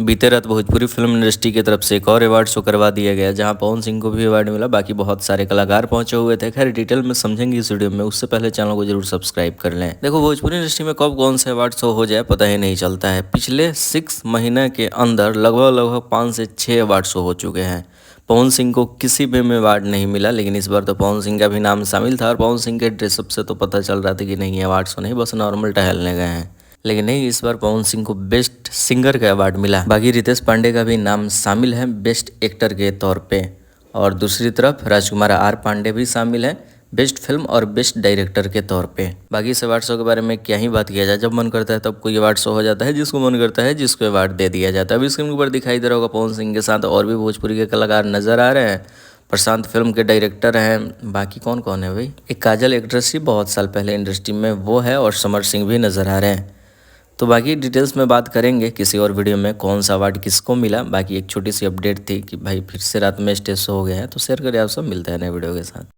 बीते रात Bhojpuri film industry की तरफ से एक और अवार्ड शो करवा दिया गया, जहां पवन सिंह को भी अवार्ड मिला। बाकी बहुत सारे कलाकार पहुंचे हुए थे। खैर डिटेल में समझेंगे इस वीडियो में, उससे पहले चैनल को जरूर सब्सक्राइब कर लें। देखो, भोजपुरी इंडस्ट्री में कब कौन से अवार्ड शो हो जाए पता ही नहीं चलता है। पिछले 6 महीने के अंदर लगभग 5 से 6 अवार्ड शो हो चुके हैं। पवन सिंह को किसी में अवार्ड नहीं मिला, लेकिन इस बार तो पवन सिंह का भी नाम शामिल था। और पवन सिंह के ड्रेसअप से तो पता चल रहा था कि नहीं, अवार्ड शो नहीं, बस नॉर्मल टहलने गए हैं। लेकिन नहीं, इस बार पवन सिंह को बेस्ट सिंगर का अवार्ड मिला। बाकी रितेश पांडे का भी नाम शामिल है बेस्ट एक्टर के तौर पे। और दूसरी तरफ राजकुमार आर पांडे भी शामिल है बेस्ट फिल्म और बेस्ट डायरेक्टर के तौर पे। बाकी इस अवार्ड शो के बारे में क्या ही बात किया जाए, जब मन करता है तब कोई अवार्ड शो हो जाता है, जिसको मन करता है जिसको अवार्ड दे दिया जाता है। अभी स्क्रीन के ऊपर दिखाई दे रहा होगा पवन सिंह के साथ और भी भोजपुरी के कलाकार नजर आ रहे हैं। प्रशांत फिल्म के डायरेक्टर हैं। बाकी कौन कौन है भाई, एक काजल एक्ट्रेस थी बहुत साल पहले इंडस्ट्री में, वो है। और समर सिंह भी नजर आ रहे हैं। तो बाकी डिटेल्स में बात करेंगे किसी और वीडियो में, कौन सा अवार्ड किसको मिला। बाकी एक छोटी सी अपडेट थी कि भाई फिर से रात में स्टेज शो हो गया है, तो शेयर करिए। आप सब मिलते हैं नए वीडियो के साथ।